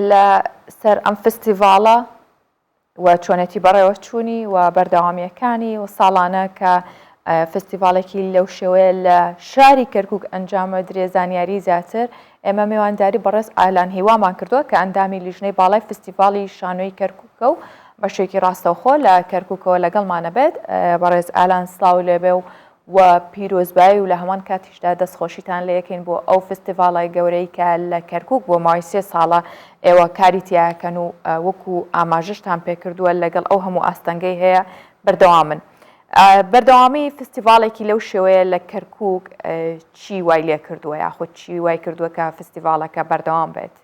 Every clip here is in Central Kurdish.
لەسەر ئەم فستیڤاڵە و چۆنێتی بەڕێوە چوونی و بەردەوامیەکانی و ساڵانە کە فستیڤالێکی لەو شێوەیە لە شاری کەرکووک ئەنجامە درێ زانیاری زیاتر ئێمە میوانداری بەڕێز ئالان هیوامان کردووە کە ئەندامی لیژنەی باڵای فستیڤاڵی شانۆی کەرکووکە و بەشێکی ڕاستەوخۆ لە کەرکووکەوە لەگەڵمانە بێت بەڕێز ئالان سڵاو لێبێ و پیرۆزبایی و لە هەمان کاتیشدا دەستخۆشیتان لە یەکەین بۆ ئەو فستیڤاڵای گەورەی کە لە کەرکووک بۆ ماوەی 3 ساڵە ئێوە کاری تیاکەن و وەکو ئاماژەشتان پێکردووە لەگەڵ ئەو هەموو ئاستەنگەی هەیە بەردەوامن. بەردەوامی فستیڤالێکی لەو شێوەیە لە کەرکووک چی وای لێ کردووە یاخود چی وای کردووە کە فستیڤالەکە بەردەوام بێت؟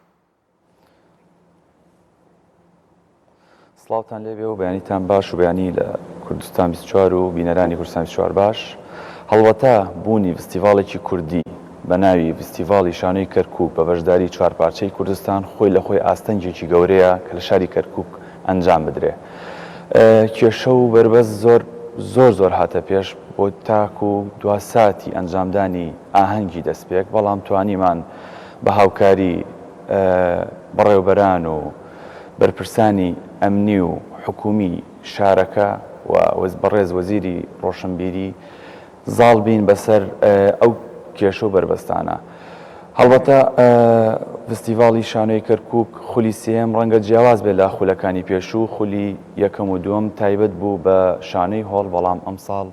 سڵاوتان لێبێ و بەیانیتان باش و بەیانی لە کوردستان 24 و بینەرانی کوردستان 24 باش. هەڵوەتا بوونی فستیڤالێکی کوردی بە ناوی فستیڤاڵی شانۆی کەرکووک بە بەشداری 4 پارچەی کوردستان خۆی لە خۆی ئاستەنگێکی گەورەیە کە لە شاری کەرکووک ئەنجام بدرێ. کێشە و بربەست زۆر هاتە پێش بۆ تاکو و دوا ساتی ئەنجامدانی ئاهەنگی دەستپێک، بەڵام توانیمان بە هاوکاری بەڕێوەبەران و بەرپرسانی ئەمنی و حکومی شارەکە و بەڕێز وەزیری ڕۆشنبیری زاڵ بین بەسەر ئەو کێشە و بربەستانە. هەڵبەتە فستیڤاڵی شانۆی کەرکووک خولی سێم ڕەنگە جیاواز بێت لە خولەکانی پێشوو، خولی یەکەم و دووەم تایبەت بوو بە شانۆی هۆڵ، بەڵام ئەمساڵ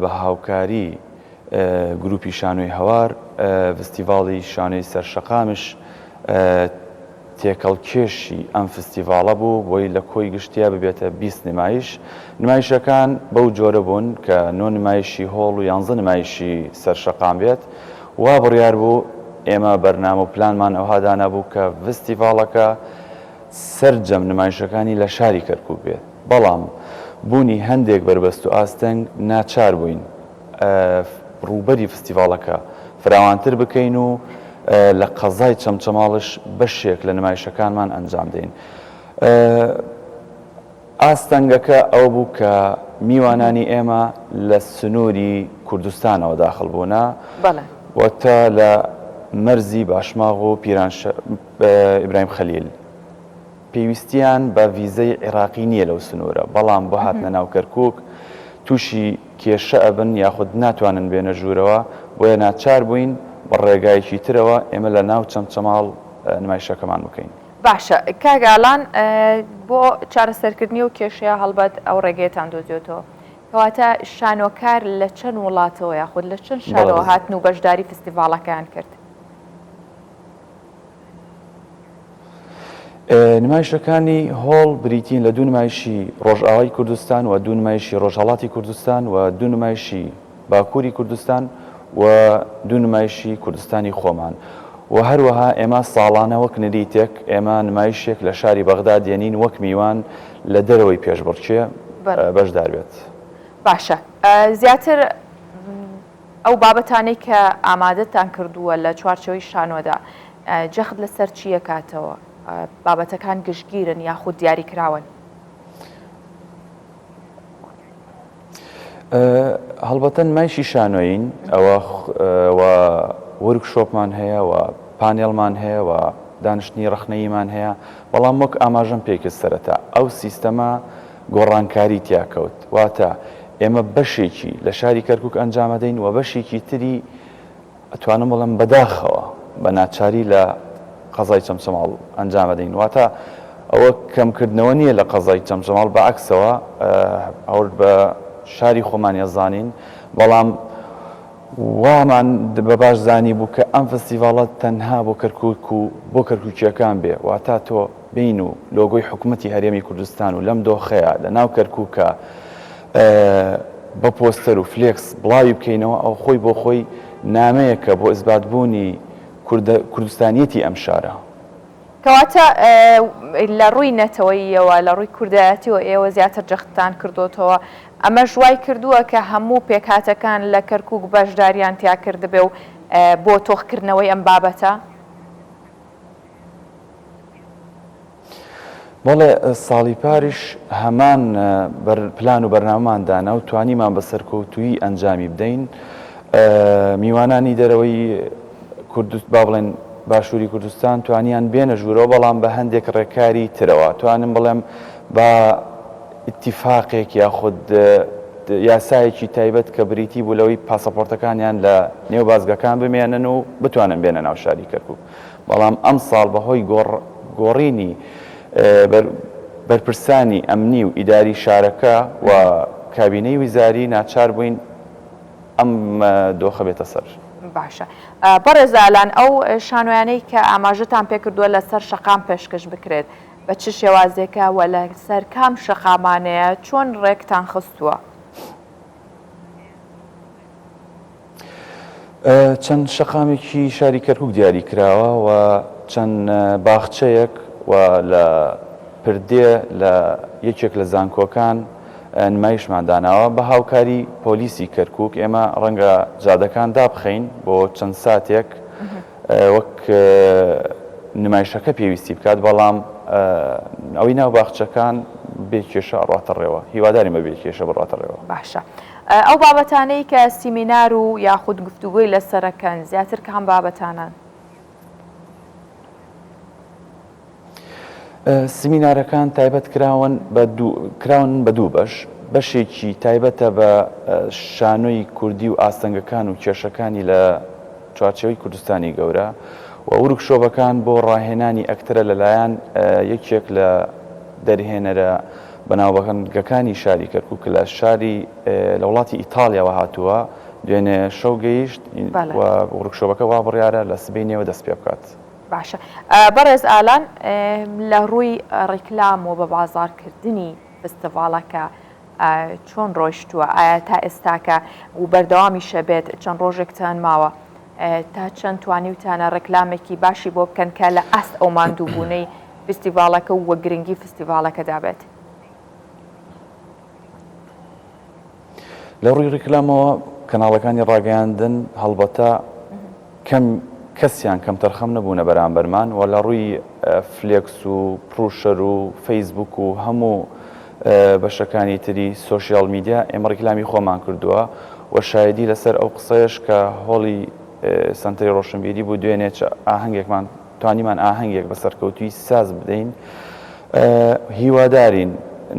بە هاوکاری گروپی شانۆی هەوار فستیڤاڵی شانۆی سەرشەقامش تێکەڵکێشی ئەم فستیڤاڵە بوو بۆی لە کۆی گشتیا ببێتە 20 نمایشەکان بەو جۆرە بوون کە 9 نمایشی هۆڵ و 11 نمایشی سەرشەقام بێت. وا بڕیار بوو ئێمە بەرنامە و پلانمان ئەوهادانا بوو کە فستیڤاڵەکە سەرجەم نمایشەکانی لە شاری کەرکووک بێت، بەڵام بوونی هەندێک بربەست و ئاستەنگ ناچار بووین ڕووبەری فستیڤاڵەکە فراوانتر بکەین و لە قەزای چەمچەماڵش بەشێک لە نمایشەکانمان ئەنجام دەین. ئاستەنگەکە ئەو بوو کە میوانانی ئێمە لە سنووری کوردستانەوە داخل بوونا وەتە لە مەرزی باشماغ و ئیبراهیم خەلیل پێویستیان بە ڤیزەی عێراقی نییە لەو سنوورە، بەڵام بۆ هاتنە ناو کەرکووک تووشی کێشە ئەبن یاخود ناتوانن بێنە ژوورەوە، بۆیە ناچار بووین بە ڕێگایەکی ترەوە ئێمە لە ناو چەمچەماڵ نمایشەکەمان بکەین. باشە کاگالان بۆ چارەسەرکردنی و کێشەیە هەڵبەت ئەو ڕێگەیەتان دۆزیێتەوە، کەواتە شانۆکار لە چەند وڵاتەوە یاخود لە چەند شارەوە هاتن و بەشداری فستیڤاڵەکان کرد؟ نمایشەکانی هۆڵ بریتین لە 2 نمایشی ڕۆژئاوای کوردستان و 2 نمایشی ڕۆژهەڵاتی کوردستان و 2 نمایشی باکووری کوردستان و 2 نمایشی کوردستانی خۆمان و هەروەها ئێمە ساڵانە وەک نریتێک ئێمە نمایشێک لە شاری بەغدا دێنین وەک میوان لە دەرەوەی پێشبڕکێ بەشدار بێت. باشە زیاتر ئەو بابەتانەی کە ئامادەتان کردووە لە چوارچەوەی شانۆدا جەخت لەسەر چیە کاتەوە؟ بابەتەکان گشتگیرن یاخود دیاری کراون؟ هەڵبەتەن مایشی شانۆین ئەوە وەرکشۆپمان هەیە و پانێڵمان هەیە و دانیشتنی ڕخنەییمان هەیە، بەڵام وەک ئاماژەم پێکرد سەرەتا ئەو سیستەمە گۆڕانکاری تیاکەوت، واتە ئێمە بەشێکی لە شاری کەرکووک ئەنجامەدەین و بەشێکی تری ئەتوانم بڵم بەداخەوە بە ناچاری لە قەزای چەمچەماڵ ئەنجامەدەین، واتە ئەوە کەمکردنەوە نییە لە قەزای چەمچەماڵ بەعکسەوە هەور بە شاری خۆمان ێزانین، بەڵام وامان بە باش زانی بوو کە ئەم فستیڤاڵە تەنها بۆ کەرکووک و بۆ کەرکووکیەکان بێ، واتە تۆ بین و لۆگۆی حکوومەتی هەرێمی کوردستان و لەم دۆخەیە لە ناو کەرکووکە بە پۆستەر و فلێکس بڵاوی بکەینەوە، ئەو خۆی بۆ خۆی نامەیەکە بۆ ئیثباتبوونی کوردستانیەتی ئەم شارە. کەواتە لە ڕووی نەتەوەییەوە لە ڕووی کوردایەتیەوە ئێوە زیاتر جەختتان کردوتەوە، ئەمە ژوای کردووە کە هەموو پێکهاتەکان لە کەرکووک بەشداریان تیا کردبێ و بۆ تۆخکردنەوەی ئەم بابەتە؟ بەڵێ ساڵی پاریش هەمان پلان و بەرنامەمان دانا و توانیمان بە سەرکەوتووی ئەنجامی بدەین. میوانانی دەرەوەی با بڵێن باشووری کوردستان توانیان بێنە ژوورەوە بەڵام بە هەندێک ڕێکاری ترەوە توانم بڵێم بە ئیتیفاقێک یاخود یاسایەکی تایبەت کە بریتی بوو لەوەی پاسەپۆرتەکانیان لە نێو بازگەکان بمێنن و بتوانن بێنە ناو شاری کەرکووک بەڵام ئەم ساڵ بەهۆی گۆڕینی بەرپرسانی ئەمنی و ئیداری شارەکە و کابینەی ویزاری ناچار بووین ئەم دۆخە بێتە سەر. باشە بەڕێزالان ئەو شانۆیانەی کە ئاماژەتان پێکردووە لەسەر شەقام پێشکەش بکرێت بە چ شێوازێکە و لەسەر کام شەقامانەیە چۆن ڕێکتان خستووە؟ چەند شەقامێکی شاری کەرکووک دیاری کراوە و چەند باخچەیەک و لە پردێ لە یەکێک لە زانکۆکان نمایشمان داناوە بە هاوکاری پۆلیسی کەرکووک ئێمە ڕەنگە جادەکان دابخەین بۆ چەند ساتێک وەک نمایشەکە پێویستی بکات بەڵام ئەوەی ناو باخچەکان بێ کێشە ڕاتە ڕێوە هیواداریم بە بێ کێشە بڕاتە ڕێوە. باشە ئەو بابەتانەی کە سیمینار و یاخود گفتوگوی لەسەرەکەن زیاتر کە هەم بابەتانان سیمینارەکان تایبەت کراون بە دوو بەشێکی تایبەتە بە شانۆی کوردی و ئاستەنگەکان و کێشەکانی لە چوارچێوەی کوردستانی گەورە و ورکشۆپەکان بۆ ڕاهێنانی ئەکتەرە لەلایەن یەکێک لە دەرهێنەرە بەناوبەکانی شاری کەرکووک لە شاری لە وڵاتی ئیتالیاوە هاتووە دوێنێ شەو گەیشت و ورکشۆپەکە وا بڕیارە لە سبەینەوە دەست پێ بکات. باشە بەڕێز ئالان لە ڕووی ڕیکلام و بە بازارکردنی فستیڤالەکە چۆن ڕۆیشتووە ئایا تا ئێستاکە و بەردەوامیشە بێت چەند ڕۆژێکتان ماوە تا چەند توانیوتانە ڕێکلامێکی باشی بۆ بکەن کە لە ئەست ئەو ماندووبوونەی فستیڤالەکە و وە گرنگی فستیڤالەکە دابێت؟ لە ڕووی ڕیکلامەوە کەناڵەکانی ڕاگەیاندن هەڵبەتە کەسیان کەم تەرخەم نەبوونە بەرامبەرمان و لە ڕووی فلێکس و پروشەر و فەیسبوک و هەموو بەشەکانی تری سۆشیال میدیا ئێمە ڕیکلامی خۆمان کردووە و شایدی لەسەر ئەو قسەیەش کە هۆڵی سنتەری ڕۆشنبیری بوو دوێنێ ئاهەنگێکمان توانیمان ئاهەنگێک بە سەرکەوتوی ساز بدەین هیوادارین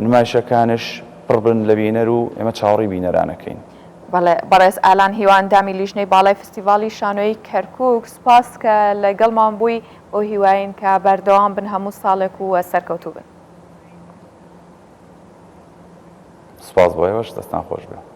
نمایشەکانش پڕبن لە بینەر و ئێمە چاوەڕی بینەرانەکەین. بەڕێز ئالان هیواندامی لیژنەی باڵای فستیڤالی شانۆی کەرکووک سپاس کە لەگەڵمان بووی بۆ هیواین کە بەردەوام بن هەموو ساڵێک و سەرکەوتوو بن. سپاس بۆ ئێوەش دەستان خۆش بێ.